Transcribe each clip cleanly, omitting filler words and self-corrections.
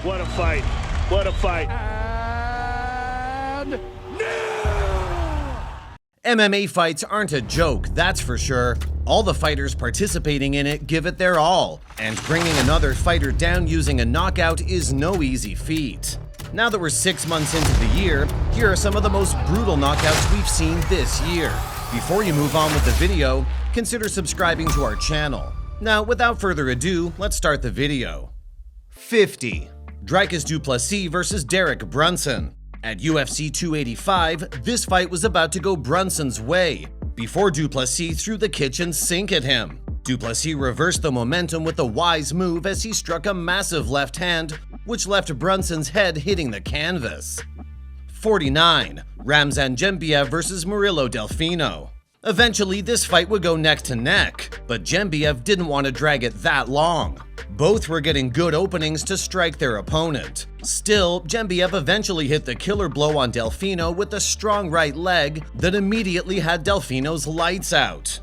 What a fight. What a fight. And MMA fights aren't a joke, that's for sure. All the fighters participating in it give it their all, and bringing another fighter down using a knockout is no easy feat. Now that we're 6 months into the year, here are some of the most brutal knockouts we've seen this year. Before you move on with the video, consider subscribing to our channel. Now, without further ado, let's start the video. 50. Dricus du Plessis vs. Derek Brunson. At UFC 285, this fight was about to go Brunson's way, before du Plessis threw the kitchen sink at him. Du Plessis reversed the momentum with a wise move as he struck a massive left hand, which left Brunson's head hitting the canvas. 49. Ramzan Jembiev vs. Murillo Delfino. Eventually, this fight would go neck to neck, but Jembiev didn't want to drag it that long. Both were getting good openings to strike their opponent. Still, Jembiev eventually hit the killer blow on Delfino with a strong right leg that immediately had Delfino's lights out.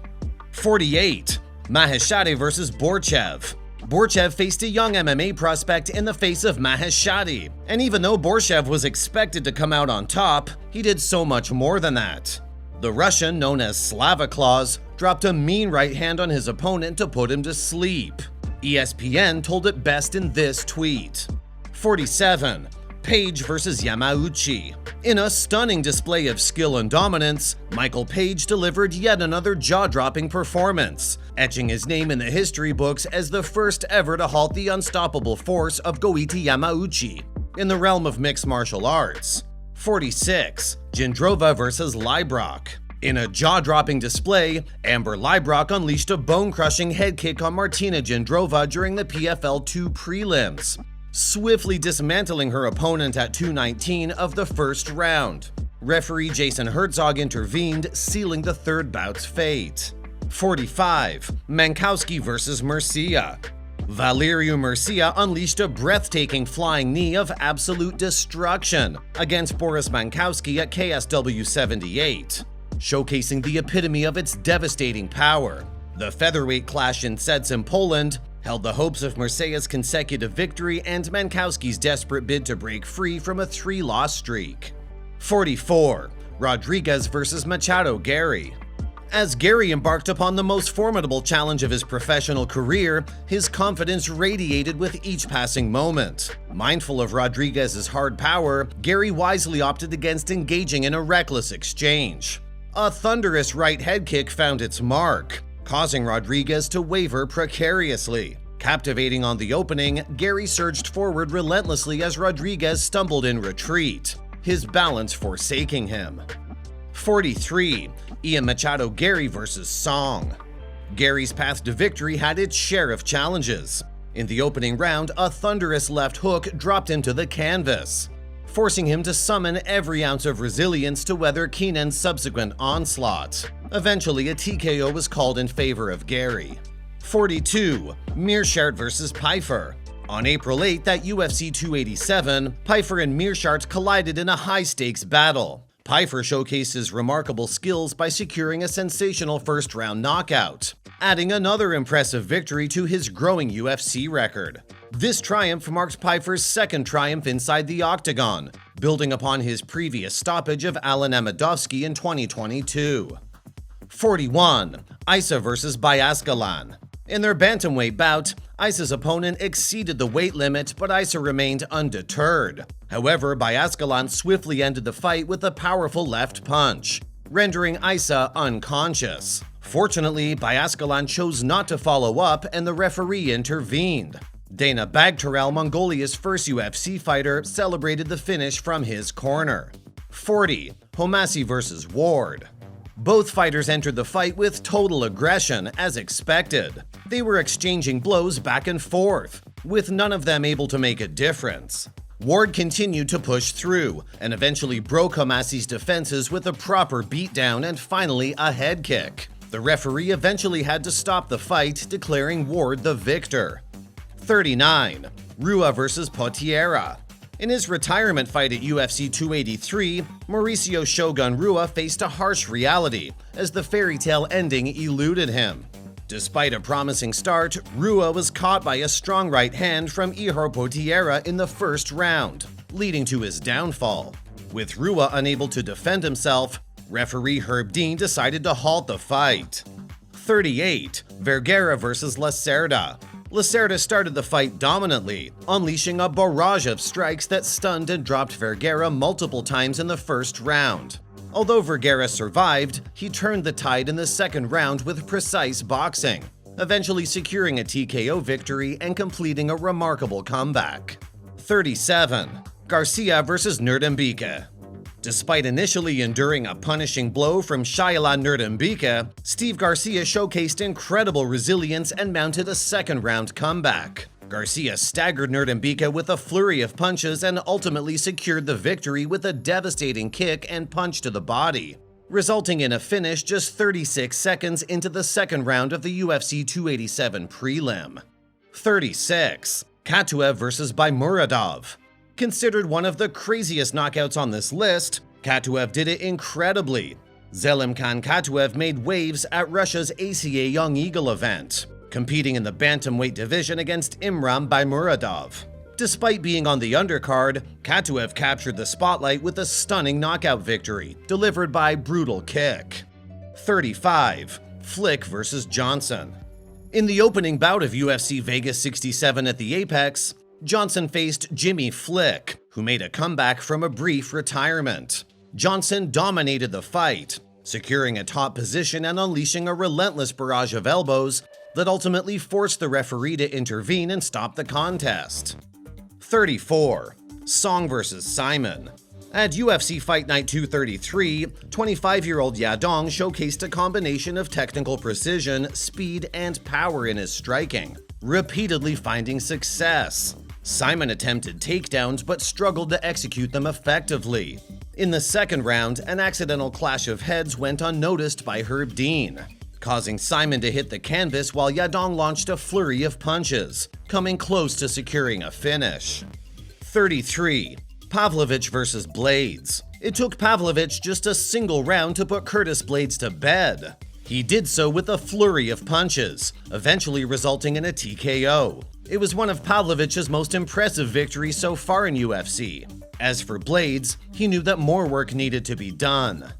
48. Maheshati vs. Borchev. Borchev faced a young MMA prospect in the face of Maheshati, and even though Borchev was expected to come out on top, he did so much more than that. The Russian, known as Slava Claus, dropped a mean right hand on his opponent to put him to sleep. ESPN told it best in this tweet. 47. Page vs. Yamauchi. In a stunning display of skill and dominance, Michael Page delivered yet another jaw-dropping performance, etching his name in the history books as the first ever to halt the unstoppable force of Goiti Yamauchi in the realm of mixed martial arts. 46. Drova vs. Leibrock. In a jaw-dropping display, Amber Leibrock unleashed a bone-crushing head kick on Martine Drova during the PFL 2 prelims, swiftly dismantling her opponent at 2:19 of the first round. Referee Jason Herzog intervened, sealing the third bout's fate. 45. Mankowski vs. Mercia. Valerio Mercia unleashed a breathtaking flying knee of absolute destruction against Boris Mankowski at KSW 78, showcasing the epitome of its devastating power. The featherweight clash in sets in Poland held the hopes of Mercia's consecutive victory and Mankowski's desperate bid to break free from a 3-loss streak. 44. Rodriguez vs. Machado Gary. As Gary embarked upon the most formidable challenge of his professional career, his confidence radiated with each passing moment. Mindful of Rodriguez's hard power, Gary wisely opted against engaging in a reckless exchange. A thunderous right head kick found its mark, causing Rodriguez to waver precariously. Captivating on the opening, Gary surged forward relentlessly as Rodriguez stumbled in retreat, his balance forsaking him. 43. Ian Machado Gary vs. Song. Gary's path to victory had its share of challenges. In the opening round, a thunderous left hook dropped into the canvas, forcing him to summon every ounce of resilience to weather Keenan's subsequent onslaught. Eventually, a TKO was called in favor of Gary. 42. Meerschaert vs. Pfeiffer. On April 8th at UFC 287, Pfeiffer and Meerschaert collided in a high-stakes battle. Pfeiffer showcased his remarkable skills by securing a sensational first-round knockout, adding another impressive victory to his growing UFC record. This triumph marked Pfeiffer's second triumph inside the octagon, building upon his previous stoppage of Alan Amedovski in 2022. 41. Isa vs. Ascalon. In their bantamweight bout, Isa's opponent exceeded the weight limit, but Isa remained undeterred. However, Ascalon swiftly ended the fight with a powerful left punch, rendering Isa unconscious. Fortunately, Ascalon chose not to follow up and the referee intervened. Dana Bagtarel, Mongolia's first UFC fighter, celebrated the finish from his corner. 40. Homasi vs. Ward. Both fighters entered the fight with total aggression, as expected. They were exchanging blows back and forth, with none of them able to make a difference. Ward continued to push through, and eventually broke Homasi's defenses with a proper beatdown and finally a head kick. The referee eventually had to stop the fight, declaring Ward the victor. 39. Rua vs. Poirier. In his retirement fight at UFC 283, Mauricio Shogun Rua faced a harsh reality as the fairy tale ending eluded him. Despite a promising start, Rua was caught by a strong right hand from Ihor Poirier in the first round, leading to his downfall. With Rua unable to defend himself, referee Herb Dean decided to halt the fight. 38. Vergara vs. Lacerda. Lacerda started the fight dominantly, unleashing a barrage of strikes that stunned and dropped Vergara multiple times in the first round. Although Vergara survived, he turned the tide in the second round with precise boxing, eventually securing a TKO victory and completing a remarkable comeback. 37. Garcia vs. Bika. Despite initially enduring a punishing blow from Shaila Bika, Steve Garcia showcased incredible resilience and mounted a second-round comeback. Garcia staggered Bika with a flurry of punches and ultimately secured the victory with a devastating kick and punch to the body, resulting in a finish just 36 seconds into the second round of the UFC 287 prelim. 36. Kattarov vs. Bymuradov. Considered one of the craziest knockouts on this list, Kattarov did it incredibly. Zelimkhan Kattarov made waves at Russia's ACA Young Eagle event, competing in the bantamweight division against Imran Bymuradov. Despite being on the undercard, Kattarov captured the spotlight with a stunning knockout victory, delivered by brutal kick. 35. Flick vs. Johnson. In the opening bout of UFC Vegas 67 at the Apex, Johnson faced Jimmy Flick, who made a comeback from a brief retirement. Johnson dominated the fight, securing a top position and unleashing a relentless barrage of elbows that ultimately forced the referee to intervene and stop the contest. 34. Song vs. Simon. At UFC Fight Night 233, 25-year-old Yadong showcased a combination of technical precision, speed, and power in his striking, repeatedly finding success. Simon attempted takedowns but struggled to execute them effectively. In the second round, an accidental clash of heads went unnoticed by Herb Dean, causing Simon to hit the canvas while Yadong launched a flurry of punches, coming close to securing a finish. 33. Pavlovich vs. Blades. It took Pavlovich just a single round to put Curtis Blades to bed. He did so with a flurry of punches, eventually resulting in a TKO. It was one of Pavlovich's most impressive victories so far in UFC. As for Blades, he knew that more work needed to be done.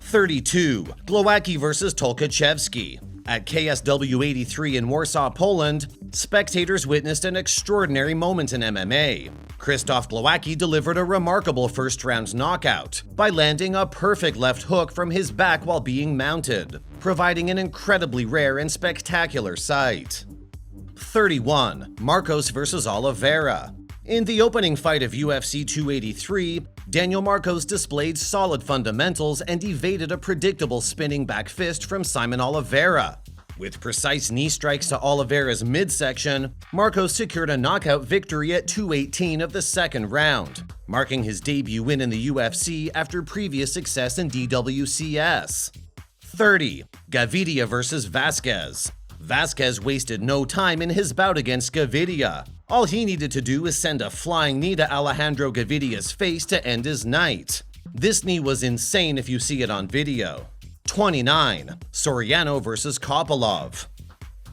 32. Glowacki vs. Tulkov. At KSW 83 in Warsaw, Poland, spectators witnessed an extraordinary moment in MMA. Krzysztof Glowacki delivered a remarkable first-round knockout by landing a perfect left hook from his back while being mounted, providing an incredibly rare and spectacular sight. 31. Marcos vs. Oliveira. In the opening fight of UFC 283, Daniel Marcos displayed solid fundamentals and evaded a predictable spinning back fist from Simon Oliveira. With precise knee strikes to Oliveira's midsection, Marcos secured a knockout victory at 218 of the second round, marking his debut win in the UFC after previous success in DWCS. 30. Gavidia vs. Vasquez. Vasquez wasted no time in his bout against Gavidia. All he needed to do was send a flying knee to Alejandro Gavidia's face to end his night. This knee was insane if you see it on video. 29. Soriano vs. Kabalov.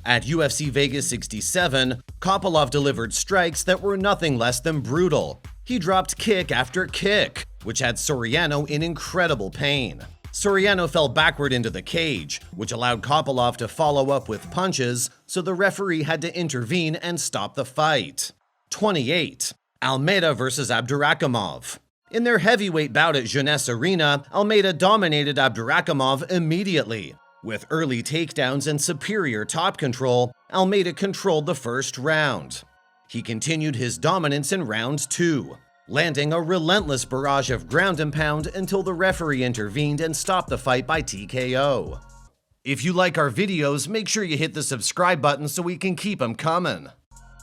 At UFC Vegas 67, Kabalov delivered strikes that were nothing less than brutal. He dropped kick after kick, which had Soriano in incredible pain. Soriano fell backward into the cage, which allowed Kabalov to follow up with punches, so the referee had to intervene and stop the fight. 28. Almeida vs. Abdurakhimov. In their heavyweight bout at Jeunesse Arena, Almeida dominated Abdurakhimov immediately. With early takedowns and superior top control, Almeida controlled the first round. He continued his dominance in round 2, landing a relentless barrage of ground and pound until the referee intervened and stopped the fight by TKO. If you like our videos, make sure you hit the subscribe button so we can keep them coming.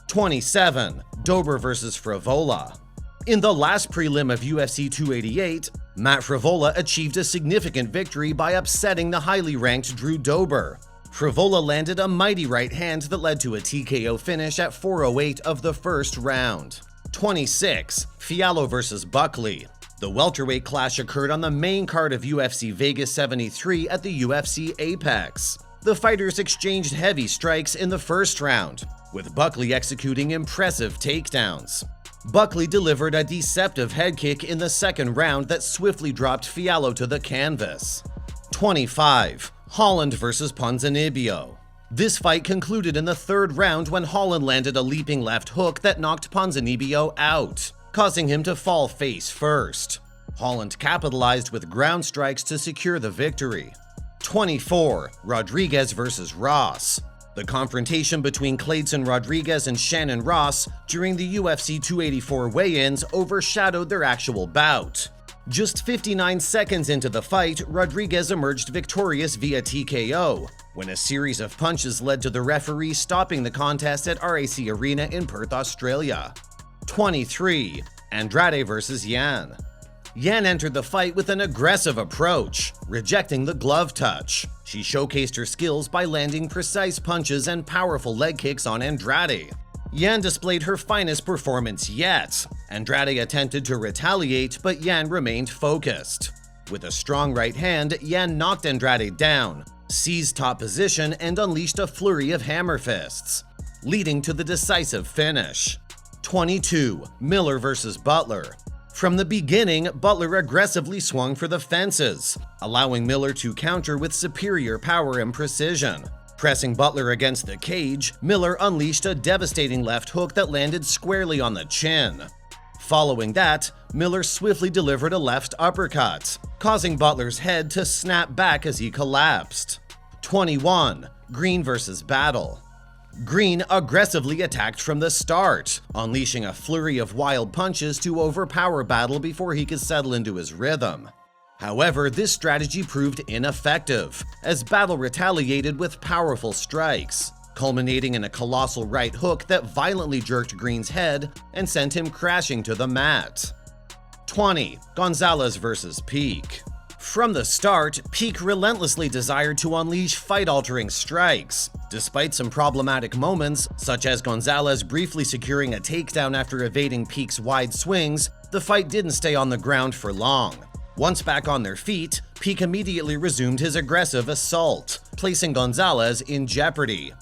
27. Dober vs. Frivola. In the last prelim of UFC 288, Matt Frivola achieved a significant victory by upsetting the highly ranked Drew Dober. Frivola landed a mighty right hand that led to a TKO finish at 4:08 of the first round. 26. Fiallo vs. Buckley. The welterweight clash occurred on the main card of UFC Vegas 73 at the UFC Apex. The fighters exchanged heavy strikes in the first round, with Buckley executing impressive takedowns. Buckley delivered a deceptive head kick in the second round that swiftly dropped Fiallo to the canvas. 25. Holland vs. Ponzinibbio. This fight concluded in the third round when Holland landed a leaping left hook that knocked Ponzinibbio out, causing him to fall face first. Holland capitalized with ground strikes to secure the victory. 24. Rodriguez vs. Ross. The confrontation between Clayton Rodriguez and Shannon Ross during the UFC 284 weigh-ins overshadowed their actual bout. Just 59 seconds into the fight, Rodriguez emerged victorious via TKO, when a series of punches led to the referee stopping the contest at RAC Arena in Perth, Australia. 23. Andrade vs. Yan. Yan entered the fight with an aggressive approach, rejecting the glove touch. She showcased her skills by landing precise punches and powerful leg kicks on Andrade. Yan displayed her finest performance yet. Andrade attempted to retaliate, but Yan remained focused. With a strong right hand, Yan knocked Andrade down, seized top position, and unleashed a flurry of hammer fists, leading to the decisive finish. 22. Miller vs. Butler. From the beginning, Butler aggressively swung for the fences, allowing Miller to counter with superior power and precision. Pressing Butler against the cage, Miller unleashed a devastating left hook that landed squarely on the chin. Following that, Miller swiftly delivered a left uppercut, causing Butler's head to snap back as he collapsed. 21. Green vs. Battle. Green aggressively attacked from the start, unleashing a flurry of wild punches to overpower Battle before he could settle into his rhythm. However, this strategy proved ineffective, as Battle retaliated with powerful strikes, culminating in a colossal right hook that violently jerked Green's head and sent him crashing to the mat. 20. Gonzalez vs. Peak. From the start, Peak relentlessly desired to unleash fight-altering strikes. Despite some problematic moments, such as Gonzalez briefly securing a takedown after evading Peak's wide swings, the fight didn't stay on the ground for long. Once back on their feet, Peak immediately resumed his aggressive assault, placing Gonzalez in jeopardy.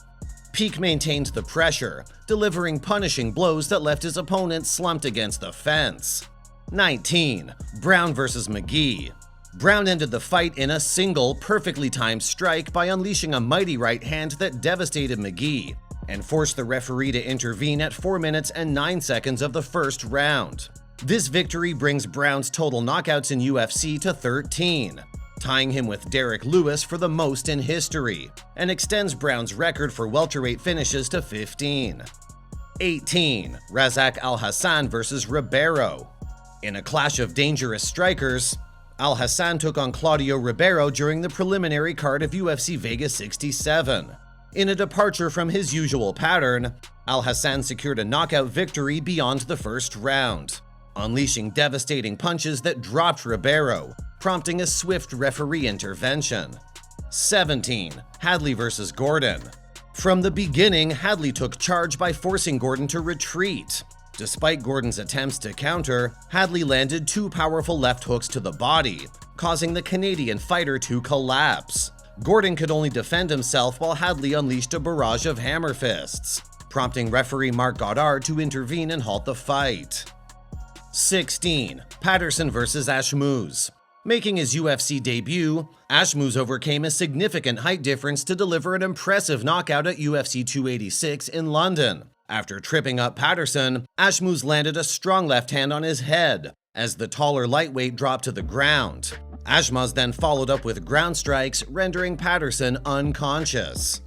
Peak maintained the pressure, delivering punishing blows that left his opponent slumped against the fence. 19. Brown vs. McGee. Brown ended the fight in a single, perfectly timed strike by unleashing a mighty right hand that devastated McGee, and forced the referee to intervene at 4 minutes and 9 seconds of the first round. This victory brings Brown's total knockouts in UFC to 13, tying him with Derek Lewis for the most in history, and extends Brown's record for welterweight finishes to 15. 18. Razak Al-Hassan vs. Ribeiro. In a clash of dangerous strikers, Al-Hassan took on Claudio Ribeiro during the preliminary card of UFC Vegas 67. In a departure from his usual pattern, Al-Hassan secured a knockout victory beyond the first round, unleashing devastating punches that dropped Ribeiro, prompting a swift referee intervention. 17. Hadley vs. Gordon. From the beginning, Hadley took charge by forcing Gordon to retreat. Despite Gordon's attempts to counter, Hadley landed 2 powerful left hooks to the body, causing the Canadian fighter to collapse. Gordon could only defend himself while Hadley unleashed a barrage of hammer fists, prompting referee Mark Goddard to intervene and halt the fight. 16. Patterson vs. Ashmouz. Making his UFC debut, Ashmouz overcame a significant height difference to deliver an impressive knockout at UFC 286 in London. After tripping up Patterson, Ashmouz landed a strong left hand on his head, as the taller lightweight dropped to the ground. Ashmouz then followed up with ground strikes, rendering Patterson unconscious.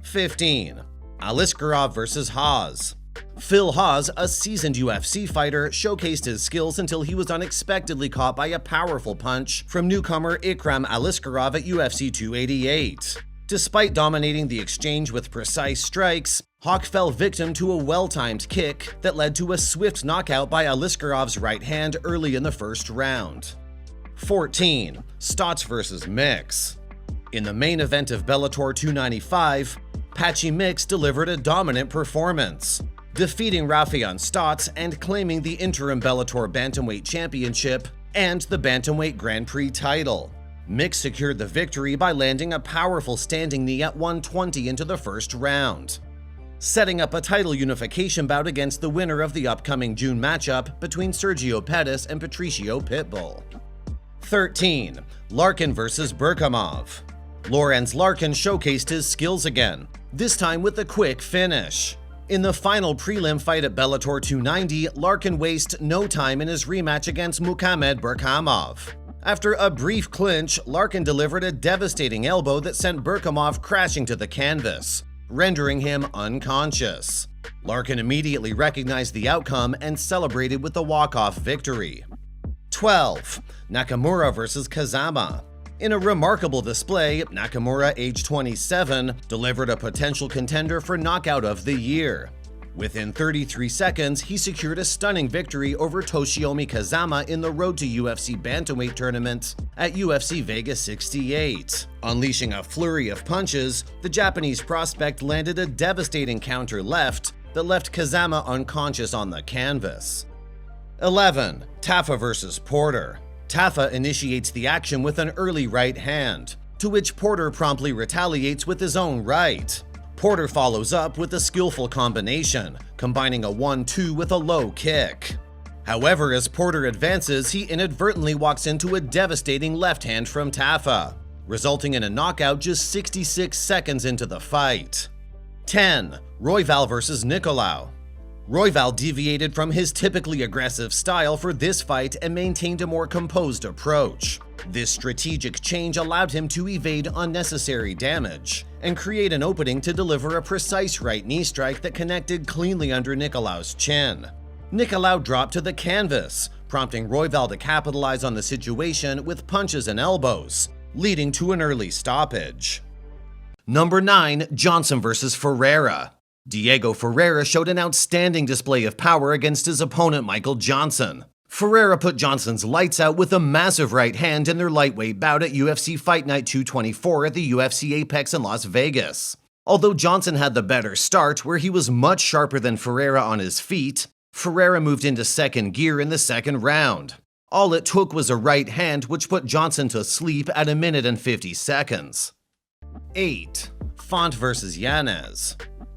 15. Aliskerov vs. Haas. Phil Haas, a seasoned UFC fighter, showcased his skills until he was unexpectedly caught by a powerful punch from newcomer Ikram Aliskerov at UFC 288. Despite dominating the exchange with precise strikes, Hawk fell victim to a well-timed kick that led to a swift knockout by Aliskerov's right hand early in the first round. 14. Stotts vs. Mix. In the main event of Bellator 295, Patchy Mix delivered a dominant performance, defeating Rafion Stotts and claiming the interim Bellator Bantamweight Championship and the Bantamweight Grand Prix title. Mick secured the victory by landing a powerful standing knee at 120 into the first round, setting up a title unification bout against the winner of the upcoming June matchup between Sergio Pettis and Patricio Pitbull. 13. Larkin vs. Berkamov. Lorenz Larkin showcased his skills again, this time with a quick finish. In the final prelim fight at Bellator 290, Larkin wasted no time in his rematch against Muhammad Berkamov. After a brief clinch, Larkin delivered a devastating elbow that sent Berkamov crashing to the canvas, rendering him unconscious. Larkin immediately recognized the outcome and celebrated with the walk-off victory. 12. Nakamura vs. Kazama. In a remarkable display, Nakamura, age 27, delivered a potential contender for Knockout of the Year. Within 33 seconds, he secured a stunning victory over Toshiomi Kazama in the Road to UFC Bantamweight tournament at UFC Vegas 68. Unleashing a flurry of punches, the Japanese prospect landed a devastating counter left that left Kazama unconscious on the canvas. 11. Taffa vs. Porter. Taffa initiates the action with an early right hand, to which Porter promptly retaliates with his own right. Porter follows up with a skillful combination, combining a 1-2 with a low kick. However, as Porter advances, he inadvertently walks into a devastating left hand from Taffa, resulting in a knockout just 66 seconds into the fight. 10. Royval vs. Nicolau. Royval deviated from his typically aggressive style for this fight and maintained a more composed approach. This strategic change allowed him to evade unnecessary damage and create an opening to deliver a precise right knee strike that connected cleanly under Nicolau's chin. Nicolau dropped to the canvas, prompting Royval to capitalize on the situation with punches and elbows, leading to an early stoppage. Number 9. Johnson vs. Ferreira. Diego Ferreira showed an outstanding display of power against his opponent Michael Johnson. Ferreira put Johnson's lights out with a massive right hand in their lightweight bout at UFC Fight Night 224 at the UFC Apex in Las Vegas. Although Johnson had the better start, where he was much sharper than Ferreira on his feet, Ferreira moved into second gear in the second round. All it took was a right hand which put Johnson to sleep at 1 minute and 50 seconds. 8. Font vs. Yanez.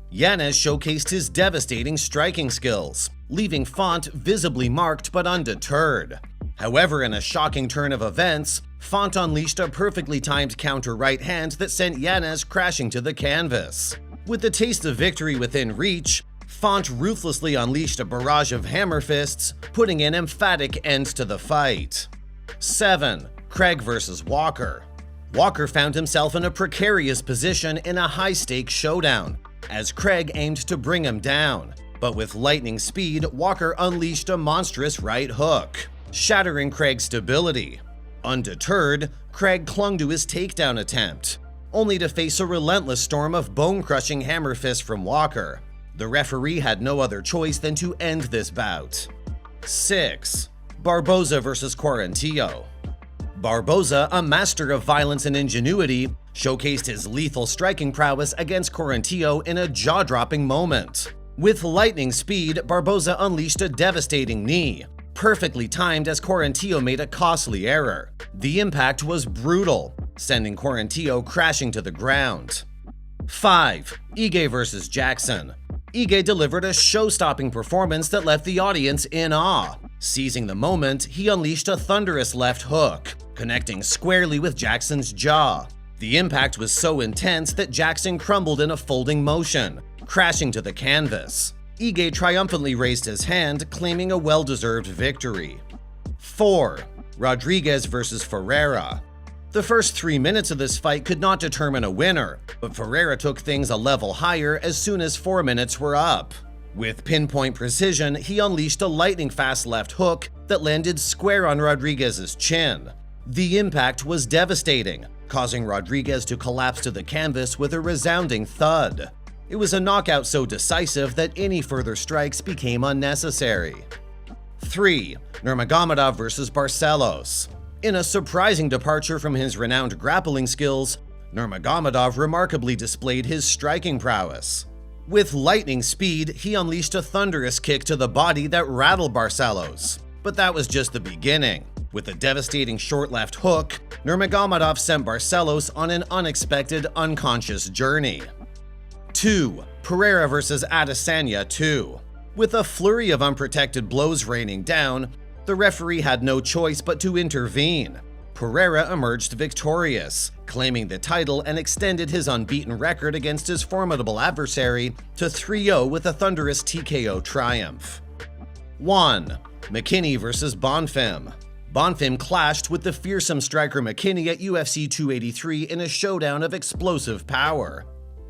Yanez showcased his devastating striking skills, leaving Font visibly marked but undeterred. However, in a shocking turn of events, Font unleashed a perfectly timed counter right hand that sent Yanez crashing to the canvas. With the taste of victory within reach, Font ruthlessly unleashed a barrage of hammer fists, putting an emphatic end to the fight. 7. Craig vs. Walker. Walker found himself in a precarious position in a high-stakes showdown, as Craig aimed to bring him down. But with lightning speed, Walker unleashed a monstrous right hook, shattering Craig's stability. Undeterred, Craig clung to his takedown attempt, only to face a relentless storm of bone-crushing hammer fists from Walker. The referee had no other choice than to end this bout. 6. Barboza vs. Quarantillo. Barboza, a master of violence and ingenuity, showcased his lethal striking prowess against Quarantillo in a jaw-dropping moment. With lightning speed, Barboza unleashed a devastating knee, perfectly timed as Quarantillo made a costly error. The impact was brutal, sending Quarantillo crashing to the ground. 5. Ige vs. Jackson. Ige delivered a show-stopping performance that left the audience in awe. Seizing the moment, he unleashed a thunderous left hook, connecting squarely with Jackson's jaw. The impact was so intense that Jackson crumbled in a folding motion, crashing to the canvas. Ige triumphantly raised his hand, claiming a well-deserved victory. 4. Rodriguez vs. Ferreira. The first 3 minutes of this fight could not determine a winner, but Ferreira took things a level higher as soon as 4 minutes were up. With pinpoint precision, he unleashed a lightning-fast left hook that landed square on Rodriguez's chin. The impact was devastating, causing Rodriguez to collapse to the canvas with a resounding thud. It was a knockout so decisive that any further strikes became unnecessary. 3. Nurmagomedov vs. Barcelos. In a surprising departure from his renowned grappling skills, Nurmagomedov remarkably displayed his striking prowess. With lightning speed, he unleashed a thunderous kick to the body that rattled Barcelos. But that was just the beginning. With a devastating short left hook, Nurmagomedov sent Barcelos on an unexpected unconscious journey. 2. Pereira vs. Addisonia II. With a flurry of unprotected blows raining down, the referee had no choice but to intervene. Pereira emerged victorious, claiming the title and extended his unbeaten record against his formidable adversary to 3-0 with a thunderous TKO triumph. 1. McKinney vs. Bonfim. Bonfim clashed with the fearsome striker McKinney at UFC 283 in a showdown of explosive power.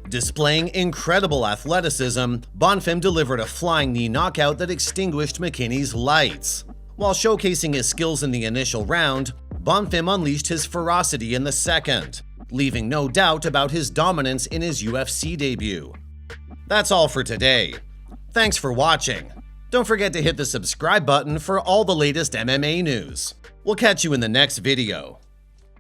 Displaying incredible athleticism, Bonfim delivered a flying knee knockout that extinguished McKinney's lights. While showcasing his skills in the initial round, Bonfim unleashed his ferocity in the second, leaving no doubt about his dominance in his UFC debut. That's all for today. Thanks for watching. Don't forget to hit the subscribe button for all the latest MMA news. We'll catch you in the next video.